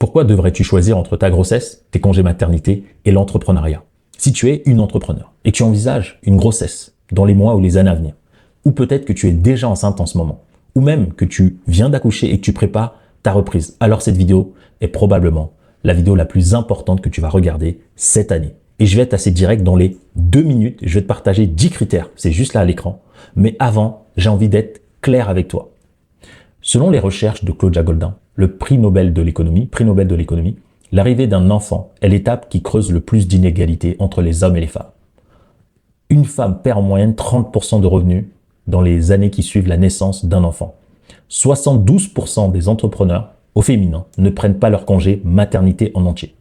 Pourquoi devrais-tu choisir entre ta grossesse, tes congés maternité et l'entrepreneuriat? Si tu es une entrepreneur et que tu envisages une grossesse dans les mois ou les années à venir, ou peut-être que tu es déjà enceinte en ce moment, ou même que tu viens d'accoucher et que tu prépares ta reprise, alors cette vidéo est probablement la vidéo la plus importante que tu vas regarder cette année. Et je vais être assez direct dans les 2 minutes, je vais te partager 10 critères, c'est juste là à l'écran. Mais avant, j'ai envie d'être clair avec toi. Selon les recherches de Claudia Goldin, le prix Nobel de l'économie, l'arrivée d'un enfant est l'étape qui creuse le plus d'inégalités entre les hommes et les femmes. Une femme perd en moyenne 30% de revenus dans les années qui suivent la naissance d'un enfant. 72% des entrepreneurs au féminin ne prennent pas leur congé maternité en entier.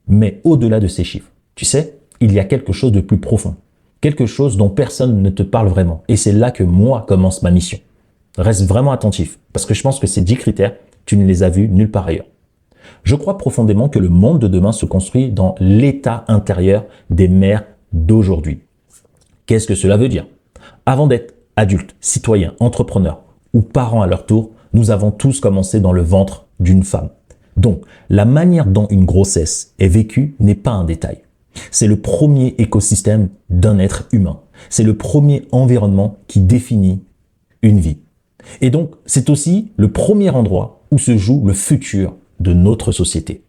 Mais au-delà de ces chiffres, tu sais, il y a quelque chose de plus profond. Quelque chose dont personne ne te parle vraiment. Et c'est là que moi commence ma mission. Reste vraiment attentif, parce que je pense que ces 10 critères, tu ne les as vus nulle part ailleurs. Je crois profondément que le monde de demain se construit dans l'état intérieur des mères d'aujourd'hui. Qu'est-ce que cela veut dire? Avant d'être adulte, citoyen, entrepreneur ou parent à leur tour, nous avons tous commencé dans le ventre d'une femme. Donc, la manière dont une grossesse est vécue n'est pas un détail. C'est le premier écosystème d'un être humain. C'est le premier environnement qui définit une vie. Et donc, c'est aussi le premier endroit où se joue le futur de notre société.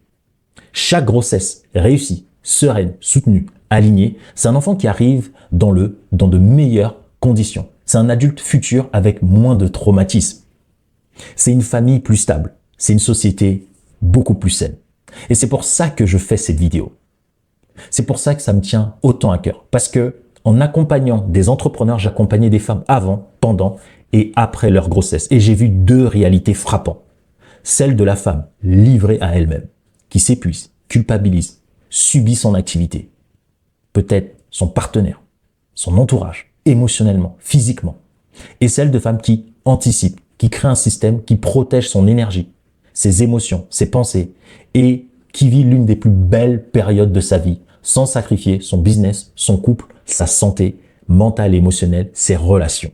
Chaque grossesse réussie, sereine, soutenue, alignée, c'est un enfant qui arrive dans de meilleures conditions. C'est un adulte futur avec moins de traumatisme. C'est une famille plus stable. C'est une société beaucoup plus saine. Et c'est pour ça que je fais cette vidéo. C'est pour ça que ça me tient autant à cœur. Parce que en accompagnant des entrepreneurs, j'accompagnais des femmes avant, pendant et après leur grossesse. Et j'ai vu 2 réalités frappantes. Celle de la femme livrée à elle-même, qui s'épuise, culpabilise, subit son activité. Peut-être son partenaire, son entourage, émotionnellement, physiquement. Et celle de femme qui anticipe, qui crée un système qui protège son énergie, ses émotions, ses pensées et qui vit l'une des plus belles périodes de sa vie sans sacrifier son business, son couple, sa santé mentale et émotionnelle, ses relations.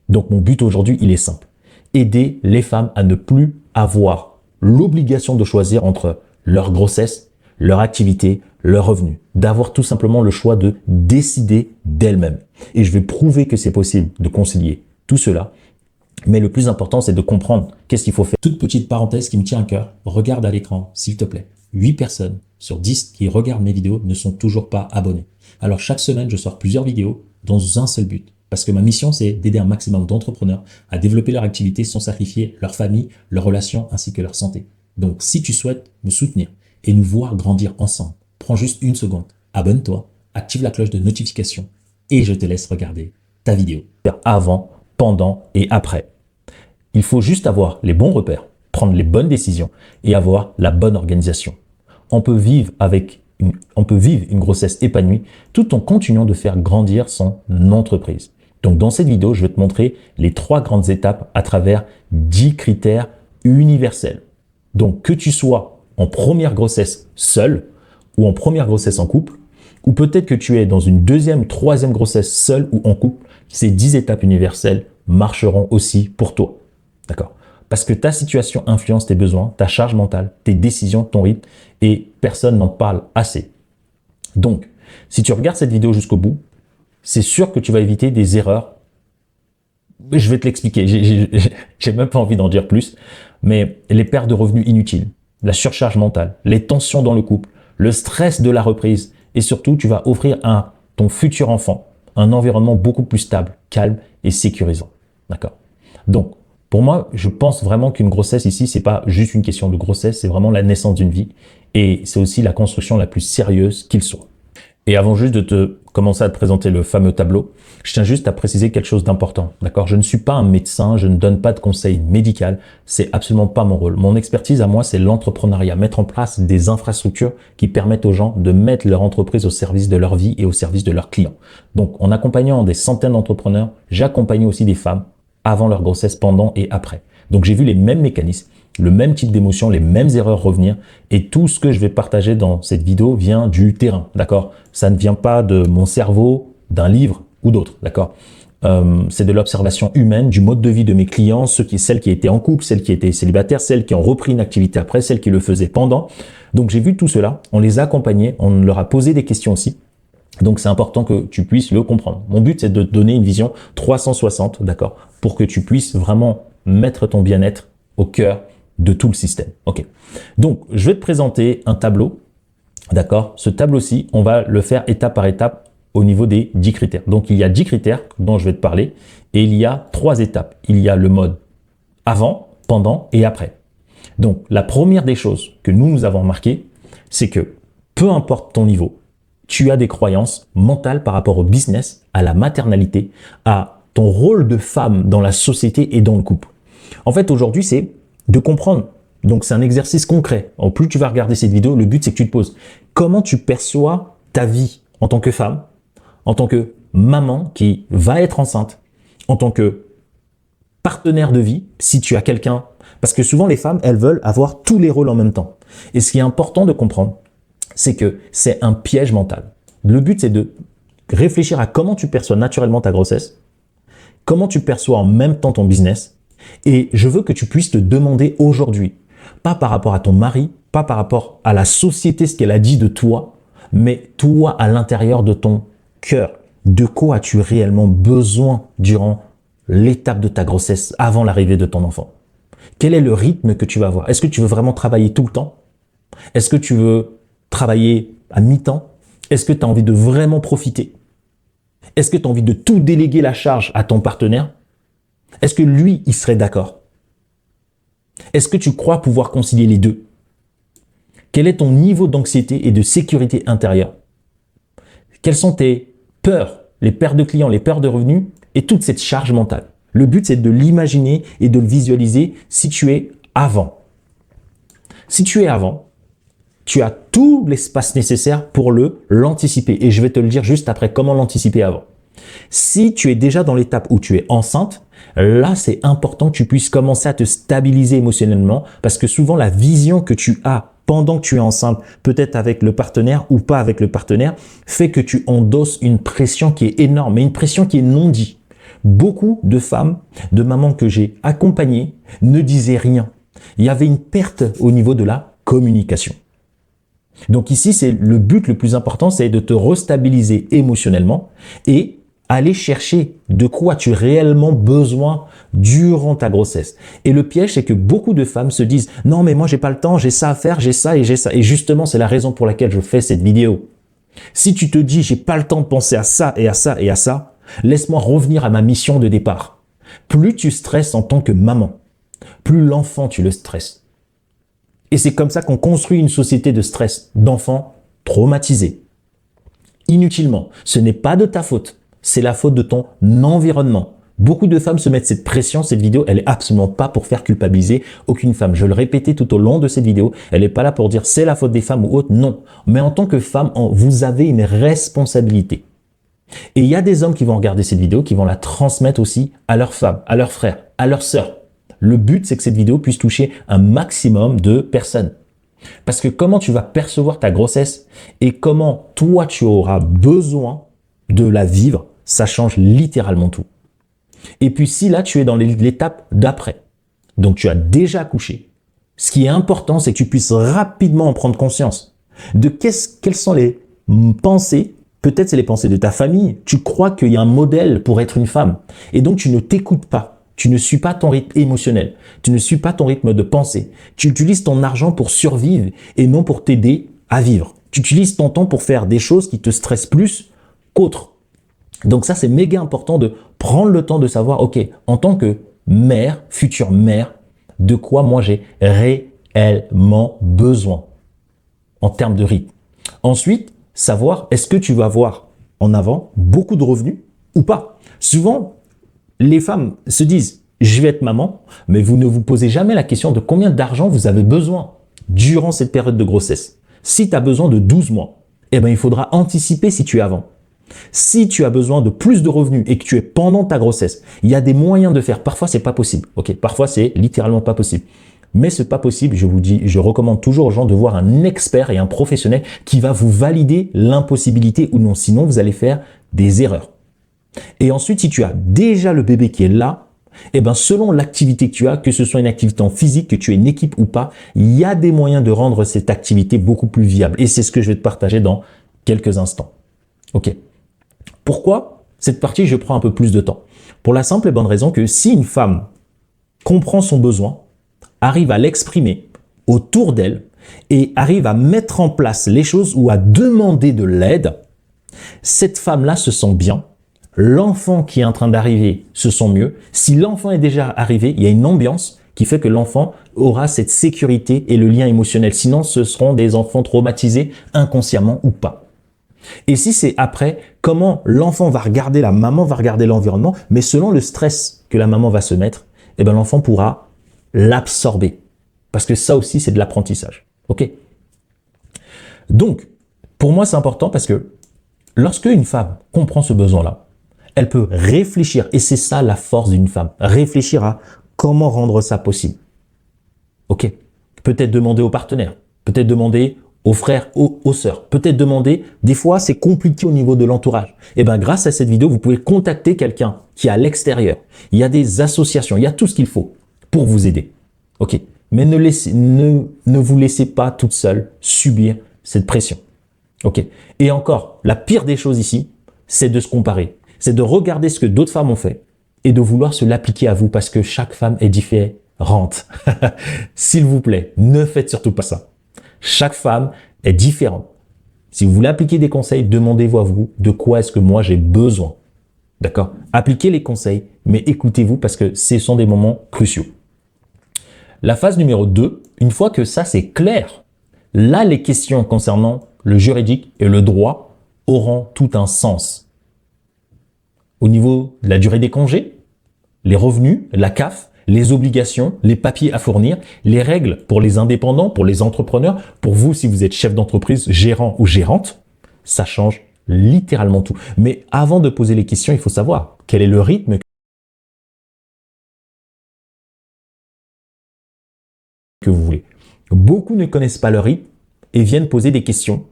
Donc mon but aujourd'hui, il est simple. Aider les femmes à ne plus avoir l'obligation de choisir entre leur grossesse, leur activité, leur revenu. D'avoir tout simplement le choix de décider d'elles-mêmes. Et je vais prouver que c'est possible de concilier tout cela. Mais le plus important, c'est de comprendre qu'est-ce qu'il faut faire. Toute petite parenthèse qui me tient à cœur, regarde à l'écran, s'il te plaît. 8 personnes sur 10 qui regardent mes vidéos ne sont toujours pas abonnés. Alors chaque semaine, je sors plusieurs vidéos dans un seul but. Parce que ma mission, c'est d'aider un maximum d'entrepreneurs à développer leur activité sans sacrifier leur famille, leurs relations ainsi que leur santé. Donc si tu souhaites me soutenir et nous voir grandir ensemble, prends juste une seconde, abonne-toi, active la cloche de notification et je te laisse regarder ta vidéo. Avant, pendant et après. Il faut juste avoir les bons repères, prendre les bonnes décisions et avoir la bonne organisation. On peut vivre une grossesse épanouie tout en continuant de faire grandir son entreprise. Donc dans cette vidéo, je vais te montrer les 3 grandes étapes à travers 10 critères universels. Donc que tu sois en première grossesse seule ou en première grossesse en couple, ou peut-être que tu es dans une 2e, 3e grossesse seule ou en couple, ces 10 étapes universelles marcheront aussi pour toi. D'accord? Parce que ta situation influence tes besoins, ta charge mentale, tes décisions, ton rythme, et personne n'en parle assez. Donc, si tu regardes cette vidéo jusqu'au bout, c'est sûr que tu vas éviter des erreurs. Je vais te l'expliquer, j'ai même pas envie d'en dire plus, mais les pertes de revenus inutiles, la surcharge mentale, les tensions dans le couple, le stress de la reprise, et surtout, tu vas offrir à ton futur enfant un environnement beaucoup plus stable, calme et sécurisant. D'accord? Donc, pour moi, je pense vraiment qu'une grossesse ici, c'est pas juste une question de grossesse, c'est vraiment la naissance d'une vie et c'est aussi la construction la plus sérieuse qu'il soit. Et avant juste de te commencer à te présenter le fameux tableau, je tiens juste à préciser quelque chose d'important, d'accord? Je ne suis pas un médecin, je ne donne pas de conseils médicaux, c'est absolument pas mon rôle. Mon expertise à moi, c'est l'entrepreneuriat, mettre en place des infrastructures qui permettent aux gens de mettre leur entreprise au service de leur vie et au service de leurs clients. Donc, en accompagnant des centaines d'entrepreneurs, j'accompagne aussi des femmes avant leur grossesse, pendant et après. Donc, j'ai vu les mêmes mécanismes, le même type d'émotions, les mêmes erreurs revenir et tout ce que je vais partager dans cette vidéo vient du terrain, d'accord? Ça ne vient pas de mon cerveau, d'un livre ou d'autre, d'accord? c'est de l'observation humaine, du mode de vie de mes clients, celles qui étaient en couple, celles qui étaient célibataires, celles qui ont repris une activité après, celles qui le faisaient pendant. Donc j'ai vu tout cela, on les a accompagnés, on leur a posé des questions aussi. Donc c'est important que tu puisses le comprendre. Mon but, c'est de te donner une vision 360, d'accord, pour que tu puisses vraiment mettre ton bien-être au cœur de tout le système. Ok. Donc je vais te présenter un tableau, d'accord. Ce tableau-ci, on va le faire étape par étape au niveau des 10 critères. Donc il y a 10 critères dont je vais te parler et il y a 3 étapes. Il y a le mode avant, pendant et après. Donc la première des choses que nous avons remarqué, c'est que peu importe ton niveau, tu as des croyances mentales par rapport au business, à la maternalité, à ton rôle de femme dans la société et dans le couple. En fait, aujourd'hui, c'est de comprendre. Donc, c'est un exercice concret. En plus, tu vas regarder cette vidéo, le but, c'est que tu te poses. Comment tu perçois ta vie en tant que femme, en tant que maman qui va être enceinte, en tant que partenaire de vie, si tu as quelqu'un. Parce que souvent, les femmes, elles veulent avoir tous les rôles en même temps. Et ce qui est important de comprendre, c'est que c'est un piège mental. Le but, c'est de réfléchir à comment tu perçois naturellement ta grossesse, comment tu perçois en même temps ton business. Et je veux que tu puisses te demander aujourd'hui, pas par rapport à ton mari, pas par rapport à la société, ce qu'elle a dit de toi, mais toi à l'intérieur de ton cœur. De quoi as-tu réellement besoin durant l'étape de ta grossesse, avant l'arrivée de ton enfant? Quel est le rythme que tu vas avoir? Est-ce que tu veux vraiment travailler tout le temps? Est-ce que tu veux travailler à mi-temps? Est-ce que tu as envie de vraiment profiter? Est-ce que tu as envie de tout déléguer la charge à ton partenaire? Est-ce que lui, il serait d'accord? Est-ce que tu crois pouvoir concilier les deux? Quel est ton niveau d'anxiété et de sécurité intérieure? Quelles sont tes peurs, les pertes de clients, les peurs de revenus et toute cette charge mentale? Le but, c'est de l'imaginer et de le visualiser si tu es avant. Si tu es avant, tu as tout l'espace nécessaire pour l'anticiper. Et je vais te le dire juste après comment l'anticiper avant. Si tu es déjà dans l'étape où tu es enceinte, là, c'est important que tu puisses commencer à te stabiliser émotionnellement parce que souvent, la vision que tu as pendant que tu es enceinte, peut-être avec le partenaire ou pas avec le partenaire, fait que tu endosses une pression qui est énorme, mais une pression qui est non dite. Beaucoup de femmes, de mamans que j'ai accompagnées, ne disaient rien. Il y avait une perte au niveau de la communication. Donc ici, c'est le but le plus important, c'est de te restabiliser émotionnellement et aller chercher de quoi tu as réellement besoin durant ta grossesse. Et le piège, c'est que beaucoup de femmes se disent « Non, mais moi, j'ai pas le temps, j'ai ça à faire, j'ai ça et j'ai ça. » Et justement, c'est la raison pour laquelle je fais cette vidéo. Si tu te dis « J'ai pas le temps de penser à ça et à ça et à ça », laisse-moi revenir à ma mission de départ. Plus tu stresses en tant que maman, plus l'enfant, tu le stresses. Et c'est comme ça qu'on construit une société de stress, d'enfants traumatisés. Inutilement, ce n'est pas de ta faute, c'est la faute de ton environnement. Beaucoup de femmes se mettent cette pression, cette vidéo, elle est absolument pas pour faire culpabiliser aucune femme. Je le répétais tout au long de cette vidéo, elle n'est pas là pour dire c'est la faute des femmes ou autre, non. Mais en tant que femme, vous avez une responsabilité. Et il y a des hommes qui vont regarder cette vidéo, qui vont la transmettre aussi à leurs femmes, à leurs frères, à leurs sœurs. Le but, c'est que cette vidéo puisse toucher un maximum de personnes. Parce que comment tu vas percevoir ta grossesse et comment toi, tu auras besoin de la vivre, ça change littéralement tout. Et puis si là, tu es dans l'étape d'après, donc tu as déjà accouché, ce qui est important, c'est que tu puisses rapidement en prendre conscience de quelles sont les pensées. Peut-être c'est les pensées de ta famille. Tu crois qu'il y a un modèle pour être une femme. Et donc, tu ne t'écoutes pas. Tu ne suis pas ton rythme émotionnel. Tu ne suis pas ton rythme de pensée. Tu utilises ton argent pour survivre et non pour t'aider à vivre. Tu utilises ton temps pour faire des choses qui te stressent plus qu'autres. Donc ça, c'est méga important de prendre le temps de savoir, ok, en tant que mère, future mère, de quoi moi j'ai réellement besoin en termes de rythme. Ensuite, savoir est-ce que tu vas avoir en avant beaucoup de revenus ou pas. Souvent, les femmes se disent « je vais être maman », mais vous ne vous posez jamais la question de combien d'argent vous avez besoin durant cette période de grossesse. Si tu as besoin de 12 mois, eh ben, il faudra anticiper si tu es avant. Si tu as besoin de plus de revenus et que tu es pendant ta grossesse, il y a des moyens de faire. Parfois, c'est pas possible. Ok, parfois, c'est littéralement pas possible. Mais c'est pas possible, je vous dis, je recommande toujours aux gens de voir un expert et un professionnel qui va vous valider l'impossibilité ou non. Sinon, vous allez faire des erreurs. Et ensuite, si tu as déjà le bébé qui est là, eh ben, selon l'activité que tu as, que ce soit une activité en physique, que tu aies une équipe ou pas, il y a des moyens de rendre cette activité beaucoup plus viable. Et c'est ce que je vais te partager dans quelques instants. Ok. Pourquoi cette partie, je prends un peu plus de temps? Pour la simple et bonne raison que si une femme comprend son besoin, arrive à l'exprimer autour d'elle et arrive à mettre en place les choses ou à demander de l'aide, cette femme-là se sent bien. L'enfant qui est en train d'arriver se sent mieux. Si l'enfant est déjà arrivé, il y a une ambiance qui fait que l'enfant aura cette sécurité et le lien émotionnel. Sinon, ce seront des enfants traumatisés inconsciemment ou pas. Et si c'est après, comment l'enfant va regarder, la maman va regarder l'environnement, mais selon le stress que la maman va se mettre, eh ben l'enfant pourra l'absorber. Parce que ça aussi, c'est de l'apprentissage. Ok? Donc, pour moi, c'est important parce que lorsque une femme comprend ce besoin-là, elle peut réfléchir, et c'est ça la force d'une femme, réfléchir à comment rendre ça possible. Ok? Peut-être demander au partenaire, peut-être demander aux frères, aux sœurs, peut-être demander, des fois c'est compliqué au niveau de l'entourage. Et bien grâce à cette vidéo, vous pouvez contacter quelqu'un qui est à l'extérieur. Il y a des associations, il y a tout ce qu'il faut pour vous aider. Ok? Mais ne vous laissez pas toute seule subir cette pression. Ok? Et encore, la pire des choses ici, c'est de se comparer. C'est de regarder ce que d'autres femmes ont fait et de vouloir se l'appliquer à vous parce que chaque femme est différente. S'il vous plaît, ne faites surtout pas ça. Chaque femme est différente. Si vous voulez appliquer des conseils, demandez-vous à vous de quoi est-ce que moi j'ai besoin. D'accord? Appliquez les conseils, mais écoutez-vous parce que ce sont des moments cruciaux. La phase numéro 2, une fois que ça c'est clair, là les questions concernant le juridique et le droit auront tout un sens. Au niveau de la durée des congés, les revenus, la CAF, les obligations, les papiers à fournir, les règles pour les indépendants, pour les entrepreneurs, pour vous si vous êtes chef d'entreprise, gérant ou gérante, ça change littéralement tout. Mais avant de poser les questions, il faut savoir quel est le rythme que vous voulez. Beaucoup ne connaissent pas leur rythme et viennent poser des questions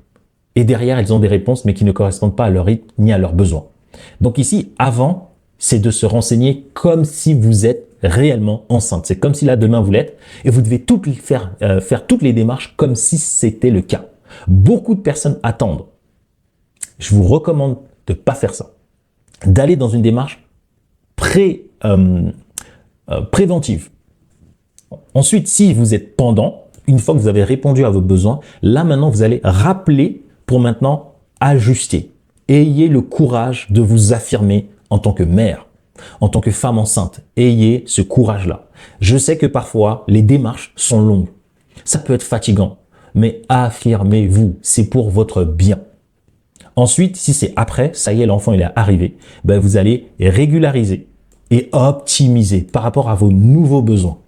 et derrière, elles ont des réponses mais qui ne correspondent pas à leur rythme ni à leurs besoins. Donc ici, avant, c'est de se renseigner comme si vous êtes réellement enceinte. C'est comme si là, demain, vous l'êtes et vous devez faire toutes les démarches comme si c'était le cas. Beaucoup de personnes attendent. Je vous recommande de ne pas faire ça. D'aller dans une démarche préventive. Ensuite, si vous êtes pendant, une fois que vous avez répondu à vos besoins, là maintenant, vous allez rappeler pour maintenant ajuster. Ayez le courage de vous affirmer en tant que mère, en tant que femme enceinte. Ayez ce courage-là. Je sais que parfois, les démarches sont longues. Ça peut être fatigant, mais affirmez-vous. C'est pour votre bien. Ensuite, si c'est après, ça y est, l'enfant il est arrivé, ben vous allez régulariser et optimiser par rapport à vos nouveaux besoins.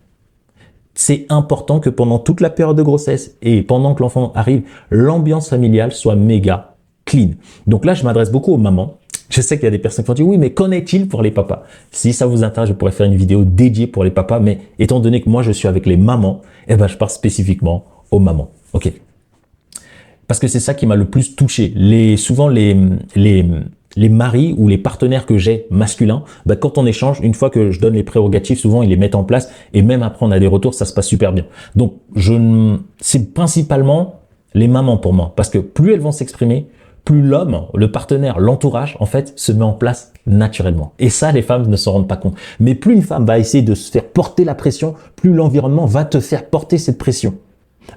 C'est important que pendant toute la période de grossesse et pendant que l'enfant arrive, l'ambiance familiale soit méga clean. Donc là, je m'adresse beaucoup aux mamans. Je sais qu'il y a des personnes qui vont dire oui, mais qu'en est-il pour les papas? Si ça vous intéresse, je pourrais faire une vidéo dédiée pour les papas, mais étant donné que moi, je suis avec les mamans, eh ben, je parle spécifiquement aux mamans. Ok. Parce que c'est ça qui m'a le plus touché. Souvent, les maris ou les partenaires que j'ai masculins, ben, quand on échange, une fois que je donne les prérogatives, souvent ils les mettent en place et même après on a des retours, ça se passe super bien. Donc, c'est principalement les mamans pour moi parce que plus elles vont s'exprimer, plus l'homme, le partenaire, l'entourage, en fait, se met en place naturellement. Et ça, les femmes ne s'en rendent pas compte. Mais plus une femme va essayer de se faire porter la pression, plus l'environnement va te faire porter cette pression.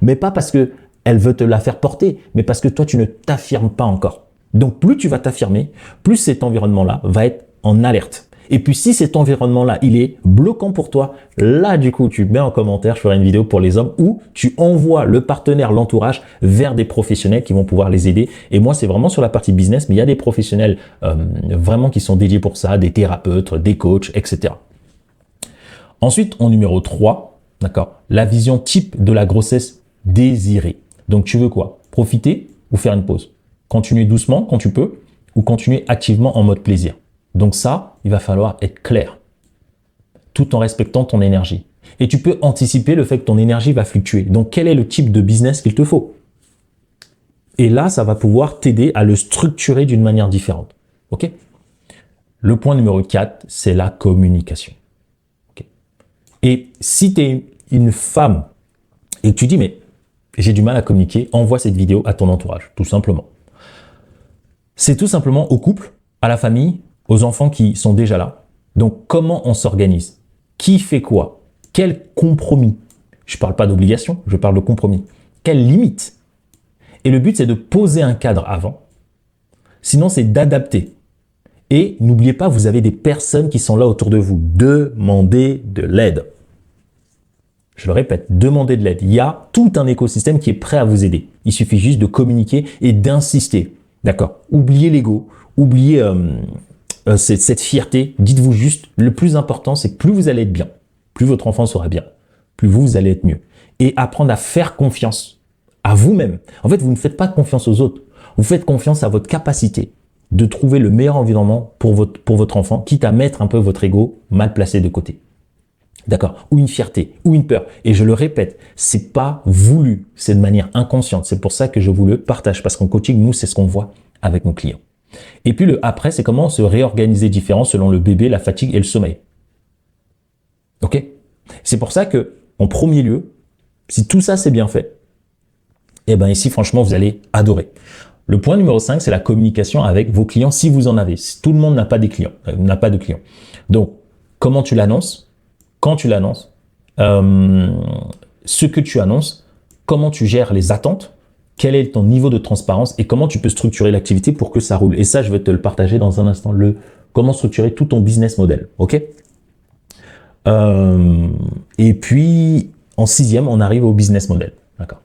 Mais pas parce que elle veut te la faire porter, mais parce que toi, tu ne t'affirmes pas encore. Donc, plus tu vas t'affirmer, plus cet environnement-là va être en alerte. Et puis, si cet environnement-là, il est bloquant pour toi, là, du coup, tu mets en commentaire, je ferai une vidéo pour les hommes où tu envoies le partenaire, l'entourage vers des professionnels qui vont pouvoir les aider. Et moi, c'est vraiment sur la partie business, mais il y a des professionnels vraiment qui sont dédiés pour ça, des thérapeutes, des coachs, etc. Ensuite, en numéro 3, d'accord, la vision type de la grossesse désirée. Donc, tu veux quoi? Profiter ou faire une pause? Continuer doucement quand tu peux ou continuer activement en mode plaisir? Donc ça, il va falloir être clair, tout en respectant ton énergie. Et tu peux anticiper le fait que ton énergie va fluctuer. Donc, quel est le type de business qu'il te faut? Et là, ça va pouvoir t'aider à le structurer d'une manière différente. Ok? Le point numéro 4, c'est la communication. Okay. Et si tu es une femme et que tu dis, mais j'ai du mal à communiquer, envoie cette vidéo à ton entourage, tout simplement. C'est tout simplement au couple, à la famille, aux enfants qui sont déjà là. Donc, comment on s'organise? Qui fait quoi? Quel compromis? Je ne parle pas d'obligation, je parle de compromis. Quelle limite? Et le but, c'est de poser un cadre avant. Sinon, c'est d'adapter. Et n'oubliez pas, vous avez des personnes qui sont là autour de vous. Demandez de l'aide. Je le répète, demandez de l'aide. Il y a tout un écosystème qui est prêt à vous aider. Il suffit juste de communiquer et d'insister. D'accord? Oubliez l'ego, oubliez cette fierté. Dites-vous juste, le plus important, c'est que plus vous allez être bien, plus votre enfant sera bien, plus vous allez être mieux. Et apprendre à faire confiance à vous-même. En fait, vous ne faites pas confiance aux autres. Vous faites confiance à votre capacité de trouver le meilleur environnement pour votre enfant, quitte à mettre un peu votre ego mal placé de côté. D'accord? Ou une fierté, ou une peur. Et je le répète, c'est pas voulu, c'est de manière inconsciente. C'est pour ça que je vous le partage, parce qu'en coaching, nous, c'est ce qu'on voit avec nos clients. Et puis le après, c'est comment se réorganiser différent selon le bébé, la fatigue et le sommeil. Ok? C'est pour ça que, en premier lieu, si tout ça c'est bien fait, eh ben ici, franchement, vous allez adorer. Le point numéro 5, c'est la communication avec vos clients si vous en avez. Tout le monde n'a pas de clients. Donc, comment tu l'annonces? Quand tu l'annonces? Ce que tu annonces? Comment tu gères les attentes? Quel est ton niveau de transparence? Et comment tu peux structurer l'activité pour que ça roule? Et ça, je vais te le partager dans un instant. Comment structurer tout ton business model. Ok? Et puis, en 6e, on arrive au business model. D'accord?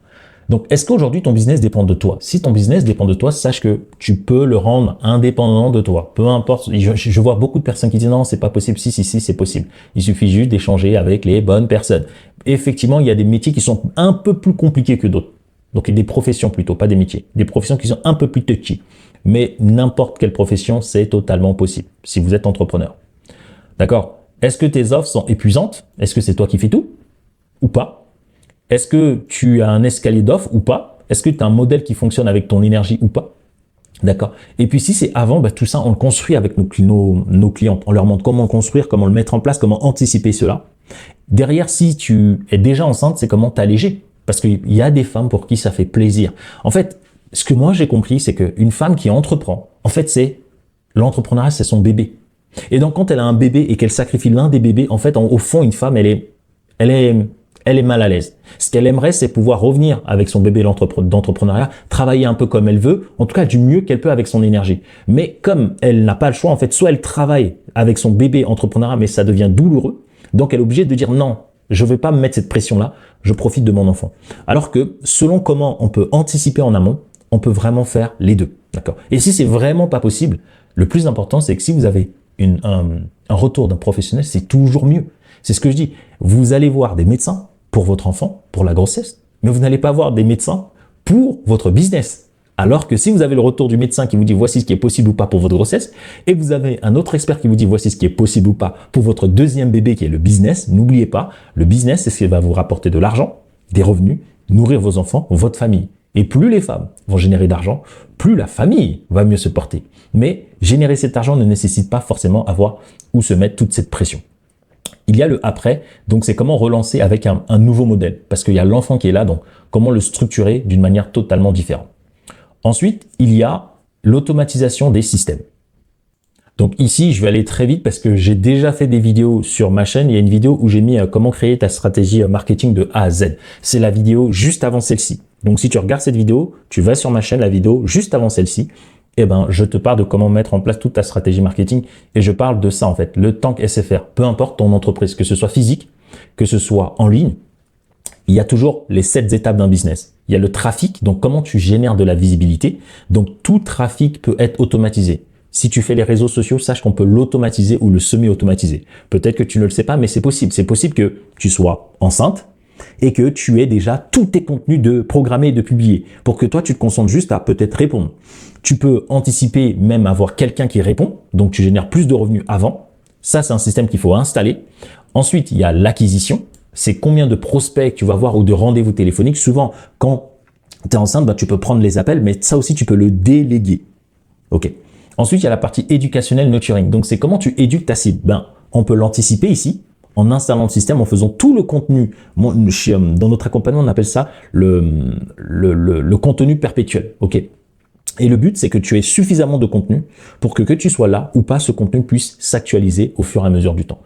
Donc, est-ce qu'aujourd'hui, ton business dépend de toi? Si ton business dépend de toi, sache que tu peux le rendre indépendant de toi. Peu importe. Je vois beaucoup de personnes qui disent non, c'est pas possible. Si, c'est possible. Il suffit juste d'échanger avec les bonnes personnes. Effectivement, il y a des métiers qui sont un peu plus compliqués que d'autres. Donc, des professions plutôt, pas des métiers. Des professions qui sont un peu plus touchy. Mais n'importe quelle profession, c'est totalement possible si vous êtes entrepreneur. D'accord? Est-ce que tes offres sont épuisantes? Est-ce que c'est toi qui fais tout? Ou pas? Est-ce que tu as un escalier d'offres ou pas? Est-ce que tu as un modèle qui fonctionne avec ton énergie ou pas? D'accord? Et puis si c'est avant, tout ça, on le construit avec nos clients. On leur montre comment le construire, comment le mettre en place, comment anticiper cela. Derrière, si tu es déjà enceinte, c'est comment t'alléger. Parce qu'il y a des femmes pour qui ça fait plaisir. En fait, ce que moi j'ai compris, c'est qu'une femme qui entreprend, en fait, l'entrepreneuriat, c'est son bébé. Et donc, quand elle a un bébé et qu'elle sacrifie l'un des bébés, en fait, au fond, une femme, elle est mal à l'aise. Ce qu'elle aimerait, c'est pouvoir revenir avec son bébé d'entrepreneuriat, travailler un peu comme elle veut, en tout cas du mieux qu'elle peut avec son énergie. Mais comme elle n'a pas le choix, en fait, soit elle travaille avec son bébé entrepreneuriat, mais ça devient douloureux, donc elle est obligée de dire non, je ne vais pas me mettre cette pression-là, je profite de mon enfant. Alors que selon comment on peut anticiper en amont, on peut vraiment faire les deux. D'accord? Et si c'est vraiment pas possible, le plus important, c'est que si vous avez un retour d'un professionnel, c'est toujours mieux. C'est ce que je dis. Vous allez voir des médecins pour votre enfant, pour la grossesse, mais vous n'allez pas voir des médecins pour votre business. Alors que si vous avez le retour du médecin qui vous dit voici ce qui est possible ou pas pour votre grossesse, et vous avez un autre expert qui vous dit voici ce qui est possible ou pas pour votre deuxième bébé qui est le business, n'oubliez pas, le business, c'est ce qui va vous rapporter de l'argent, des revenus, nourrir vos enfants, votre famille. Et plus les femmes vont générer d'argent, plus la famille va mieux se porter. Mais générer cet argent ne nécessite pas forcément avoir où se mettre toute cette pression. Il y a le après, donc c'est comment relancer avec un nouveau modèle, parce qu'il y a l'enfant qui est là, donc comment le structurer d'une manière totalement différente. Ensuite, il y a l'automatisation des systèmes. Donc ici, je vais aller très vite parce que j'ai déjà fait des vidéos sur ma chaîne. Il y a une vidéo où j'ai mis comment créer ta stratégie marketing de A à Z. C'est la vidéo juste avant celle-ci. Donc si tu regardes cette vidéo, tu vas sur ma chaîne, la vidéo juste avant celle-ci, eh ben, je te parle de comment mettre en place toute ta stratégie marketing et je parle de ça en fait, le tank SFR, peu importe ton entreprise, que ce soit physique, que ce soit en ligne, il y a toujours les 7 étapes d'un business. Il y a le trafic, donc comment tu génères de la visibilité. Donc tout trafic peut être automatisé. Si tu fais les réseaux sociaux, sache qu'on peut l'automatiser ou le semi-automatiser. Peut-être que tu ne le sais pas, mais c'est possible. C'est possible que tu sois enceinte et que tu aies déjà tous tes contenus de programmer et de publier pour que toi, tu te concentres juste à peut-être répondre. Tu peux anticiper, même avoir quelqu'un qui répond, donc tu génères plus de revenus avant. Ça, c'est un système qu'il faut installer. Ensuite, il y a l'acquisition. C'est combien de prospects tu vas voir ou de rendez-vous téléphoniques. Souvent, quand tu es enceinte, tu peux prendre les appels, mais ça aussi, tu peux le déléguer. Ok. Ensuite, il y a la partie éducationnelle nurturing. Donc, c'est comment tu éduques ta cible. Ben, on peut l'anticiper ici, en installant le système, en faisant tout le contenu. Dans notre accompagnement, on appelle ça le contenu perpétuel. Ok. Et le but, c'est que tu aies suffisamment de contenu pour que tu sois là ou pas, ce contenu puisse s'actualiser au fur et à mesure du temps.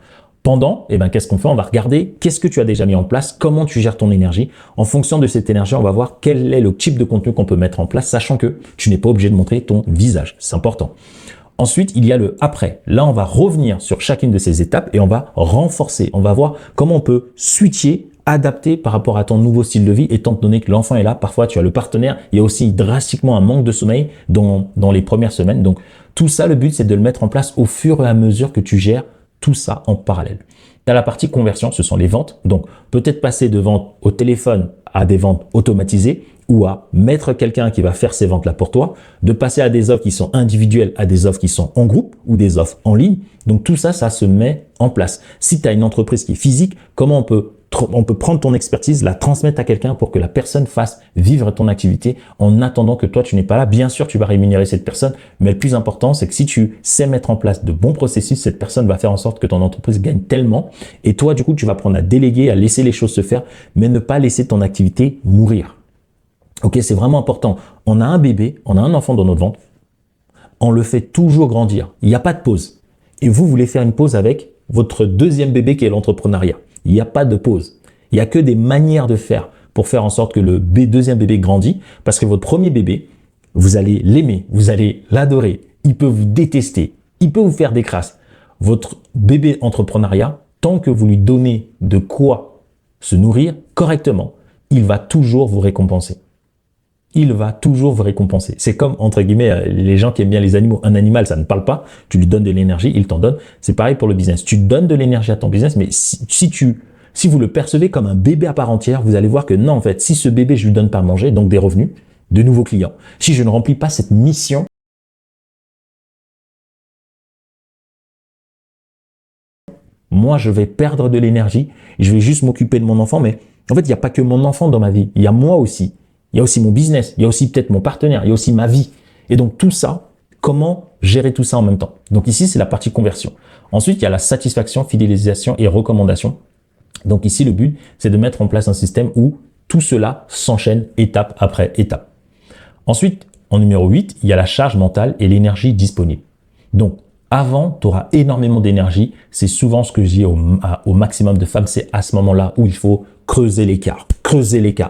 Pendant, eh ben, qu'est-ce qu'on fait? On va regarder qu'est-ce que tu as déjà mis en place, comment tu gères ton énergie. En fonction de cette énergie, on va voir quel est le type de contenu qu'on peut mettre en place, sachant que tu n'es pas obligé de montrer ton visage. C'est important. Ensuite, il y a le après. Là, on va revenir sur chacune de ces étapes et on va renforcer. On va voir comment on peut switcher, adapter par rapport à ton nouveau style de vie, étant donné que l'enfant est là. Parfois, tu as le partenaire. Il y a aussi drastiquement un manque de sommeil dans les premières semaines. Donc, tout ça, le but, c'est de le mettre en place au fur et à mesure que tu gères tout ça en parallèle. Tu as la partie conversion, ce sont les ventes. Donc, peut-être passer de ventes au téléphone à des ventes automatisées ou à mettre quelqu'un qui va faire ces ventes-là pour toi, de passer à des offres qui sont individuelles, à des offres qui sont en groupe ou des offres en ligne. Donc, tout ça, ça se met en place. Si tu as une entreprise qui est physique, comment on peut prendre ton expertise, la transmettre à quelqu'un pour que la personne fasse vivre ton activité en attendant que toi, tu n'es pas là. Bien sûr, tu vas rémunérer cette personne, mais le plus important, c'est que si tu sais mettre en place de bons processus, cette personne va faire en sorte que ton entreprise gagne tellement. Et toi, du coup, tu vas apprendre à déléguer, à laisser les choses se faire, mais ne pas laisser ton activité mourir. Ok, c'est vraiment important. On a un bébé, on a un enfant dans notre ventre, on le fait toujours grandir. Il n'y a pas de pause. Et vous voulez faire une pause avec votre deuxième bébé qui est l'entrepreneuriat. Il n'y a pas de pause. Il n'y a que des manières de faire pour faire en sorte que le deuxième bébé grandit, parce que votre premier bébé, vous allez l'aimer, vous allez l'adorer, il peut vous détester, il peut vous faire des crasses. Votre bébé entrepreneuriat, tant que vous lui donnez de quoi se nourrir correctement, il va toujours vous récompenser. Il va toujours vous récompenser. C'est comme, entre guillemets, les gens qui aiment bien les animaux. Un animal, ça ne parle pas. Tu lui donnes de l'énergie, il t'en donne. C'est pareil pour le business. Tu donnes de l'énergie à ton business, mais si vous le percevez comme un bébé à part entière, vous allez voir que non, en fait, si ce bébé, je lui donne pas à manger, donc des revenus, de nouveaux clients. Si je ne remplis pas cette mission, moi, je vais perdre de l'énergie. Je vais juste m'occuper de mon enfant, mais en fait, il n'y a pas que mon enfant dans ma vie. Il y a moi aussi. Il y a aussi mon business, il y a aussi peut-être mon partenaire, il y a aussi ma vie. Et donc tout ça, comment gérer tout ça en même temps? Donc ici, c'est la partie conversion. Ensuite, il y a la satisfaction, fidélisation et recommandation. Donc ici, le but, c'est de mettre en place un système où tout cela s'enchaîne étape après étape. Ensuite, en numéro 8, il y a la charge mentale et l'énergie disponible. Donc, avant, tu auras énormément d'énergie. C'est souvent ce que je dis au maximum de femmes, c'est à ce moment-là où il faut creuser l'écart,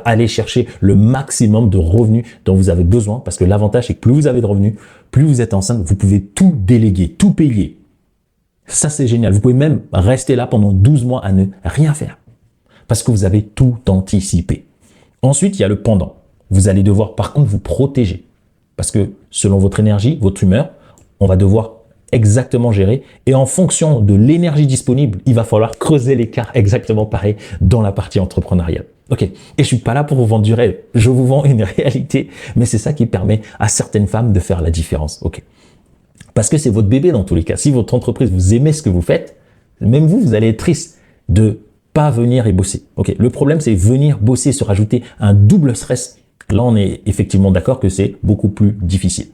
aller chercher le maximum de revenus dont vous avez besoin, parce que l'avantage, c'est que plus vous avez de revenus, plus vous êtes enceinte, vous pouvez tout déléguer, tout payer. Ça, c'est génial. Vous pouvez même rester là pendant 12 mois à ne rien faire, parce que vous avez tout anticipé. Ensuite, il y a le pendant. Vous allez devoir, par contre, vous protéger, parce que selon votre énergie, votre humeur, on va devoir exactement gérer, et en fonction de l'énergie disponible, il va falloir creuser l'écart exactement pareil dans la partie entrepreneuriale. Ok, et je suis pas là pour vous vendre du rêve, je vous vends une réalité, mais c'est ça qui permet à certaines femmes de faire la différence. Ok, parce que c'est votre bébé dans tous les cas. Si votre entreprise, vous aimez ce que vous faites, même vous allez être triste de pas venir et bosser. Ok, le problème, c'est venir bosser, se rajouter un double stress. Là, on est effectivement d'accord que c'est beaucoup plus difficile.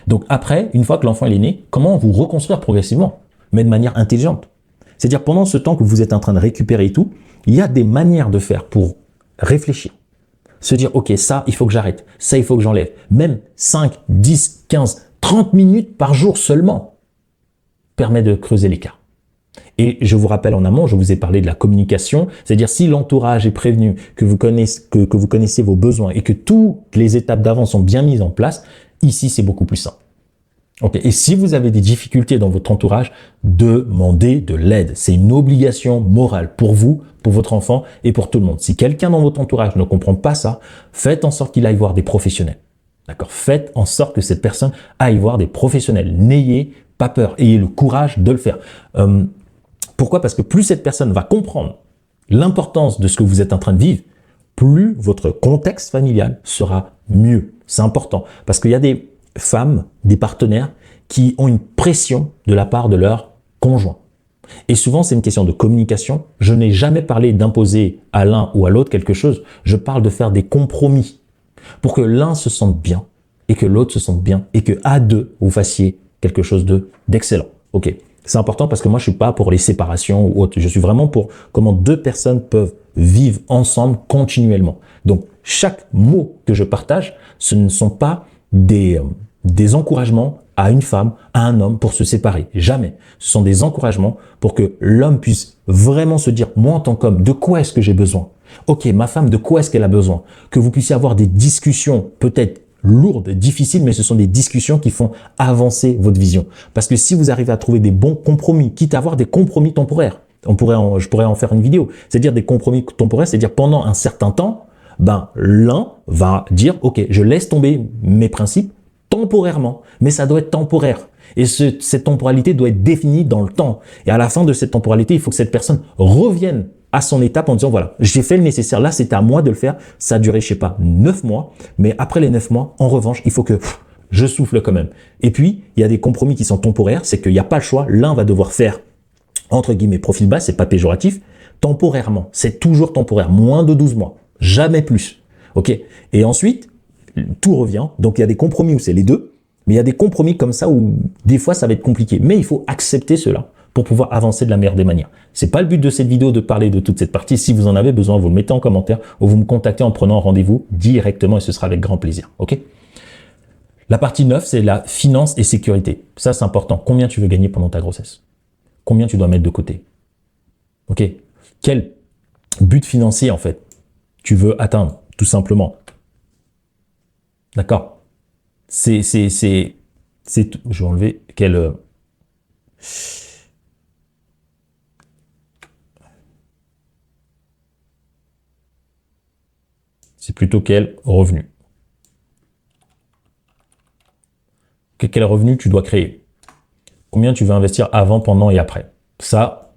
Donc après, une fois que l'enfant est né, comment vous reconstruire progressivement, mais de manière intelligente? C'est-à-dire pendant ce temps que vous êtes en train de récupérer et tout, il y a des manières de faire pour réfléchir. Se dire, ok, ça, il faut que j'arrête, ça, il faut que j'enlève. Même 5, 10, 15, 30 minutes par jour seulement permet de creuser l'écart. Et je vous rappelle en amont, je vous ai parlé de la communication, c'est-à-dire si l'entourage est prévenu, que vous connaissez vos besoins et que toutes les étapes d'avant sont bien mises en place, ici, c'est beaucoup plus simple. Okay. Et si vous avez des difficultés dans votre entourage, demandez de l'aide. C'est une obligation morale pour vous, pour votre enfant et pour tout le monde. Si quelqu'un dans votre entourage ne comprend pas ça, faites en sorte qu'il aille voir des professionnels. D'accord? Faites en sorte que cette personne aille voir des professionnels. N'ayez pas peur. Ayez le courage de le faire. Pourquoi? Parce que plus cette personne va comprendre l'importance de ce que vous êtes en train de vivre, plus votre contexte familial sera mieux. C'est important parce qu'il y a des femmes, des partenaires qui ont une pression de la part de leur conjoint. Et souvent, c'est une question de communication. Je n'ai jamais parlé d'imposer à l'un ou à l'autre quelque chose. Je parle de faire des compromis pour que l'un se sente bien et que l'autre se sente bien et que à deux, vous fassiez quelque chose d'excellent. Ok, c'est important parce que moi, je suis pas pour les séparations ou autre. Je suis vraiment pour comment deux personnes peuvent vivre ensemble continuellement. Donc, chaque mot que je partage, ce ne sont pas des encouragements à une femme, à un homme pour se séparer. Jamais. Ce sont des encouragements pour que l'homme puisse vraiment se dire, moi en tant qu'homme, de quoi est-ce que j'ai besoin? Ok, ma femme, de quoi est-ce qu'elle a besoin? Que vous puissiez avoir des discussions peut-être lourdes, difficiles, mais ce sont des discussions qui font avancer votre vision. Parce que si vous arrivez à trouver des bons compromis, quitte à avoir des compromis temporaires, je pourrais en faire une vidéo, c'est-à-dire des compromis temporaires, c'est-à-dire pendant un certain temps, ben, l'un va dire, ok, je laisse tomber mes principes temporairement, mais ça doit être temporaire. Et cette temporalité doit être définie dans le temps. Et à la fin de cette temporalité, il faut que cette personne revienne à son étape en disant, voilà, j'ai fait le nécessaire, là, c'était à moi de le faire. Ça a duré, je sais pas, 9 mois. Mais après les 9 mois, en revanche, il faut que je souffle quand même. Et puis, il y a des compromis qui sont temporaires, c'est qu'il n'y a pas le choix. L'un va devoir faire, entre guillemets, profil bas, c'est pas péjoratif, temporairement. C'est toujours temporaire, moins de 12 mois, jamais plus. Ok. Et ensuite, tout revient. Donc, il y a des compromis où c'est les deux, mais il y a des compromis comme ça où des fois, ça va être compliqué. Mais il faut accepter cela pour pouvoir avancer de la meilleure des manières. C'est pas le but de cette vidéo de parler de toute cette partie. Si vous en avez besoin, vous le mettez en commentaire ou vous me contactez en prenant rendez-vous directement et ce sera avec grand plaisir. Ok? La partie 9, c'est la finance et sécurité. Ça, c'est important. Combien tu veux gagner pendant ta grossesse? Combien tu dois mettre de côté? Ok? Quel but financier, en fait, tu veux atteindre, tout simplement? D'accord? Je vais enlever c'est plutôt quel revenu? Quel revenu tu dois créer? Combien tu veux investir avant, pendant et après? Ça,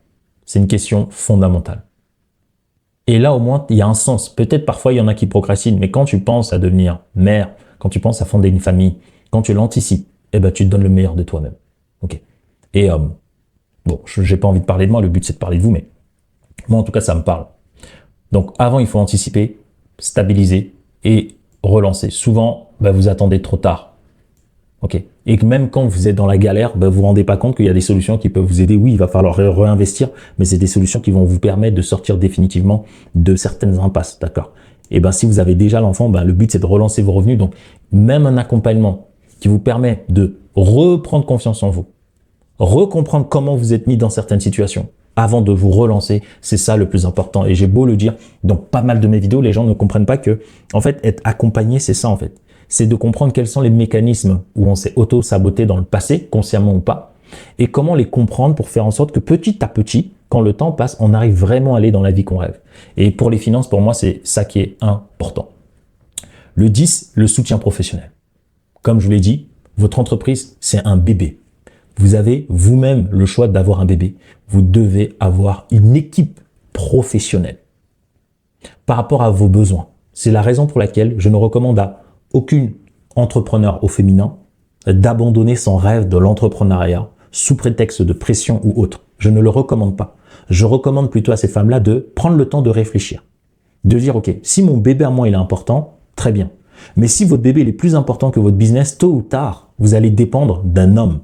c'est une question fondamentale. Et là, au moins, il y a un sens. Peut-être parfois, il y en a qui procrastinent, mais quand tu penses à devenir mère, quand tu penses à fonder une famille, quand tu l'anticipes, eh ben, tu te donnes le meilleur de toi-même. Ok. Et bon, j'ai pas envie de parler de moi, le but c'est de parler de vous, mais moi en tout cas, ça me parle. Donc avant, il faut anticiper, stabiliser et relancer. Souvent, ben, vous attendez trop tard. Ok. Et que même quand vous êtes dans la galère, ben, vous vous rendez pas compte qu'il y a des solutions qui peuvent vous aider. Oui, il va falloir réinvestir, mais c'est des solutions qui vont vous permettre de sortir définitivement de certaines impasses. D'accord. Et ben, si vous avez déjà l'enfant, ben, le but c'est de relancer vos revenus. Donc, même un accompagnement qui vous permet de reprendre confiance en vous, recomprendre comment vous êtes mis dans certaines situations avant de vous relancer, c'est ça le plus important. Et j'ai beau le dire dans pas mal de mes vidéos, les gens ne comprennent pas que, en fait, être accompagné, c'est ça, en fait. C'est de comprendre quels sont les mécanismes où on s'est auto-saboté dans le passé, consciemment ou pas, et comment les comprendre pour faire en sorte que petit à petit, quand le temps passe, on arrive vraiment à aller dans la vie qu'on rêve. Et pour les finances, pour moi, c'est ça qui est important. Le 10, le soutien professionnel. Comme je vous l'ai dit, votre entreprise, c'est un bébé. Vous avez vous-même le choix d'avoir un bébé. Vous devez avoir une équipe professionnelle par rapport à vos besoins. C'est la raison pour laquelle je ne recommande à aucune entrepreneur au féminin d'abandonner son rêve de l'entrepreneuriat sous prétexte de pression ou autre. Je ne le recommande pas. Je recommande plutôt à ces femmes-là de prendre le temps de réfléchir. De dire, ok, si mon bébé à moi il est important, très bien. Mais si votre bébé il est plus important que votre business, tôt ou tard, vous allez dépendre d'un homme.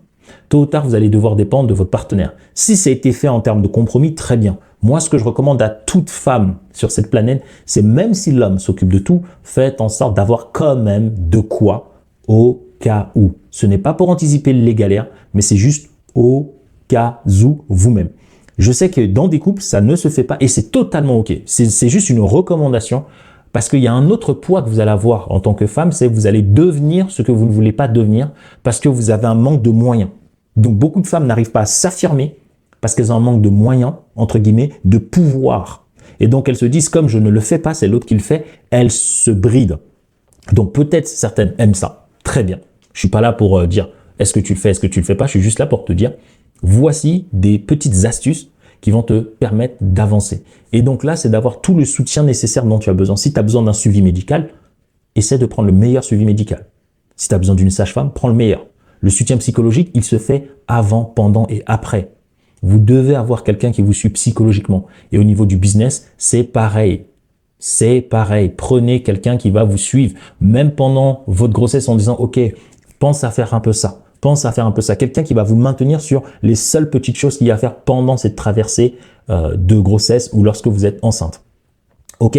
Tôt ou tard, vous allez devoir dépendre de votre partenaire. Si ça a été fait en termes de compromis, très bien. Moi, ce que je recommande à toute femme sur cette planète, c'est même si l'homme s'occupe de tout, faites en sorte d'avoir quand même de quoi au cas où. Ce n'est pas pour anticiper les galères, mais c'est juste au cas où vous-même. Je sais que dans des couples, ça ne se fait pas et c'est totalement OK. C'est juste une recommandation parce qu'il y a un autre poids que vous allez avoir en tant que femme, c'est que vous allez devenir ce que vous ne voulez pas devenir parce que vous avez un manque de moyens. Donc, beaucoup de femmes n'arrivent pas à s'affirmer parce qu'elles ont un manque de moyens, entre guillemets, de pouvoir. Et donc, elles se disent, comme je ne le fais pas, c'est l'autre qui le fait, elles se brident. Donc, peut-être certaines aiment ça. Très bien. Je suis pas là pour dire, est-ce que tu le fais, est-ce que tu le fais pas. Je suis juste là pour te dire, voici des petites astuces qui vont te permettre d'avancer. Et donc là, c'est d'avoir tout le soutien nécessaire dont tu as besoin. Si tu as besoin d'un suivi médical, essaie de prendre le meilleur suivi médical. Si tu as besoin d'une sage-femme, prends le meilleur. Le soutien psychologique, il se fait avant, pendant et après. Vous devez avoir quelqu'un qui vous suit psychologiquement. Et au niveau du business, c'est pareil. C'est pareil. Prenez quelqu'un qui va vous suivre, même pendant votre grossesse en disant, OK, pense à faire un peu ça. pense à faire un peu ça. Quelqu'un qui va vous maintenir sur les seules petites choses qu'il y a à faire pendant cette traversée de grossesse ou lorsque vous êtes enceinte. Ok.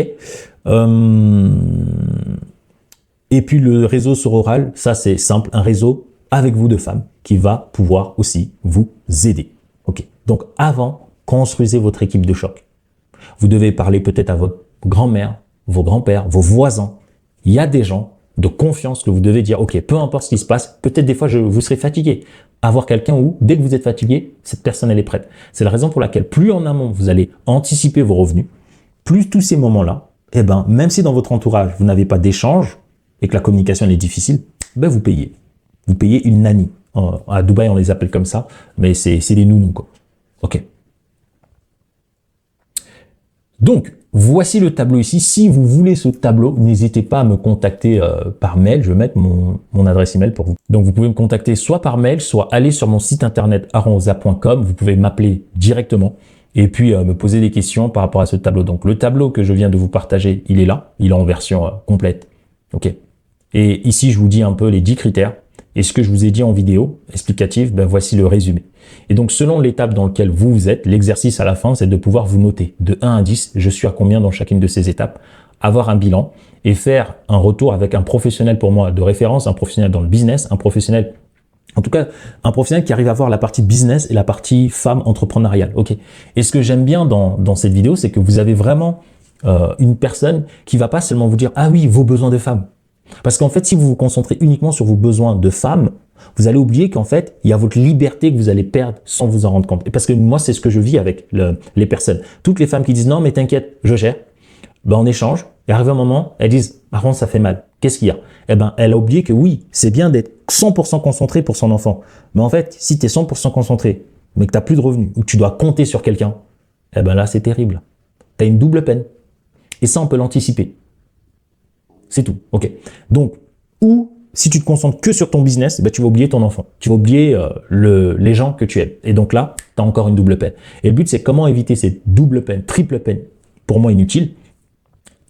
Et puis le réseau sororal, ça c'est simple, un réseau avec vous de femmes qui va pouvoir aussi vous aider. Ok. Donc avant, construisez votre équipe de choc. Vous devez parler peut-être à votre grand-mère, vos grands-pères, vos voisins. Il y a des gens de confiance que vous devez dire, ok, peu importe ce qui se passe, peut-être des fois vous serez fatigué. Avoir quelqu'un où, dès que vous êtes fatigué, cette personne elle est prête. C'est la raison pour laquelle plus en amont vous allez anticiper vos revenus, plus tous ces moments-là, eh ben, même si dans votre entourage vous n'avez pas d'échange et que la communication est difficile, ben vous payez. Vous payez une nanny. À Dubaï on les appelle comme ça, mais c'est des nounous quoi. Ok. Donc, voici le tableau ici. Si vous voulez ce tableau, n'hésitez pas à me contacter par mail. Je vais mettre mon adresse email pour vous. Donc, vous pouvez me contacter soit par mail, soit aller sur mon site internet aronza.com. Vous pouvez m'appeler directement et puis me poser des questions par rapport à ce tableau. Donc, le tableau que je viens de vous partager, il est là. Il est en version complète. OK. Et ici, je vous dis un peu les 10 critères. Et ce que je vous ai dit en vidéo explicative, ben voici le résumé. Et donc, selon l'étape dans laquelle vous êtes, l'exercice à la fin, c'est de pouvoir vous noter de 1 à 10, je suis à combien dans chacune de ces étapes, avoir un bilan et faire un retour avec un professionnel pour moi de référence, un professionnel dans le business, un professionnel, en tout cas, un professionnel qui arrive à voir la partie business et la partie femme entrepreneuriale. Ok. Et ce que j'aime bien dans cette vidéo, c'est que vous avez vraiment une personne qui va pas seulement vous dire, ah oui, vos besoins de femme. Parce qu'en fait, si vous vous concentrez uniquement sur vos besoins de femme, vous allez oublier qu'en fait, il y a votre liberté que vous allez perdre sans vous en rendre compte. Et parce que moi, c'est ce que je vis avec les personnes. Toutes les femmes qui disent « Non, mais t'inquiète, je gère », ben, on échange. Et arrive un moment, elles disent « Par contre, ça fait mal. Qu'est-ce qu'il y a ?» Eh ben, elle a oublié que oui, c'est bien d'être 100% concentré pour son enfant. Mais en fait, si tu es 100% concentré, mais que tu n'as plus de revenus, ou que tu dois compter sur quelqu'un, eh ben là, c'est terrible. Tu as une double peine. Et ça, on peut l'anticiper. C'est tout. OK. Donc, ou si tu te concentres que sur ton business, ben, tu vas oublier ton enfant. Tu vas oublier les gens que tu aimes. Et donc là, tu as encore une double peine. Et le but, c'est comment éviter cette double peine, triple peine, pour moi inutile,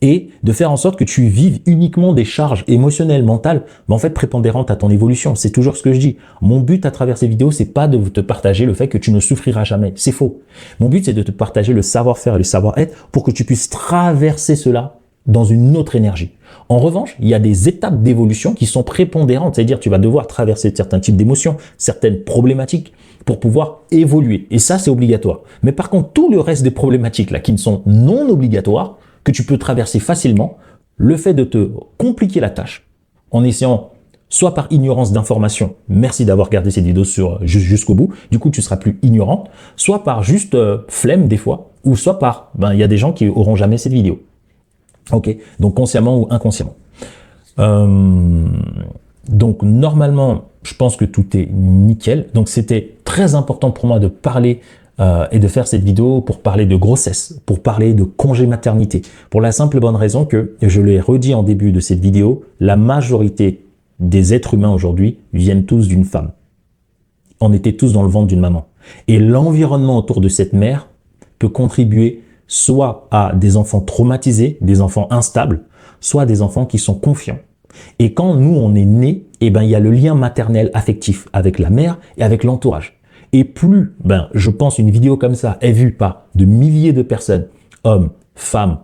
et de faire en sorte que tu vives uniquement des charges émotionnelles, mentales, mais en fait prépondérantes à ton évolution. C'est toujours ce que je dis. Mon but à travers ces vidéos, c'est pas de te partager le fait que tu ne souffriras jamais. C'est faux. Mon but, c'est de te partager le savoir-faire et le savoir-être pour que tu puisses traverser cela dans une autre énergie. En revanche, il y a des étapes d'évolution qui sont prépondérantes, c'est-à-dire tu vas devoir traverser certains types d'émotions, certaines problématiques pour pouvoir évoluer. Et ça, c'est obligatoire. Mais par contre, tout le reste des problématiques là qui ne sont non obligatoires, que tu peux traverser facilement, le fait de te compliquer la tâche en essayant soit par ignorance d'information, merci d'avoir regardé cette vidéo jusqu'au bout, du coup tu seras plus ignorant, soit par juste flemme des fois, ou soit par, il y a des gens qui auront jamais cette vidéo. Ok, donc consciemment ou inconsciemment. Donc normalement, je pense que tout est nickel. Donc c'était très important pour moi de parler et de faire cette vidéo pour parler de grossesse, pour parler de congé maternité. Pour la simple et bonne raison que, je l'ai redit en début de cette vidéo, la majorité des êtres humains aujourd'hui viennent tous d'une femme. On était tous dans le ventre d'une maman. Et l'environnement autour de cette mère peut contribuer soit à des enfants traumatisés, des enfants instables, soit des enfants qui sont confiants. Et quand nous, on est né, il y a le lien maternel affectif avec la mère et avec l'entourage. Et plus, je pense, une vidéo comme ça est vue par de milliers de personnes, hommes, femmes,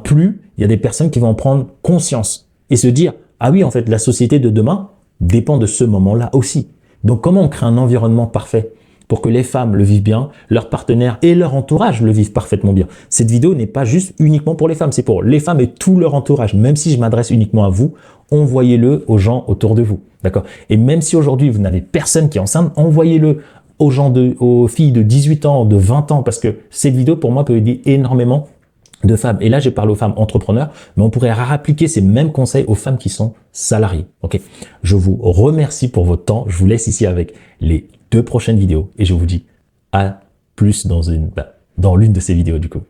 plus il y a des personnes qui vont en prendre conscience et se dire, ah oui, en fait, la société de demain dépend de ce moment-là aussi. Donc, comment on crée un environnement parfait pour que les femmes le vivent bien, leurs partenaires et leur entourage le vivent parfaitement bien. Cette vidéo n'est pas juste uniquement pour les femmes, c'est pour les femmes et tout leur entourage. Même si je m'adresse uniquement à vous, envoyez-le aux gens autour de vous. D'accord? Et même si aujourd'hui vous n'avez personne qui est enceinte, envoyez-le aux filles de 18 ans, de 20 ans, parce que cette vidéo pour moi peut aider énormément de femmes. Et là, j'ai parlé aux femmes entrepreneurs, mais on pourrait appliquer ces mêmes conseils aux femmes qui sont salariées. Ok? Je vous remercie pour votre temps. Je vous laisse ici avec les 2 prochaines vidéos et je vous dis à plus dans l'une de ces vidéos du coup.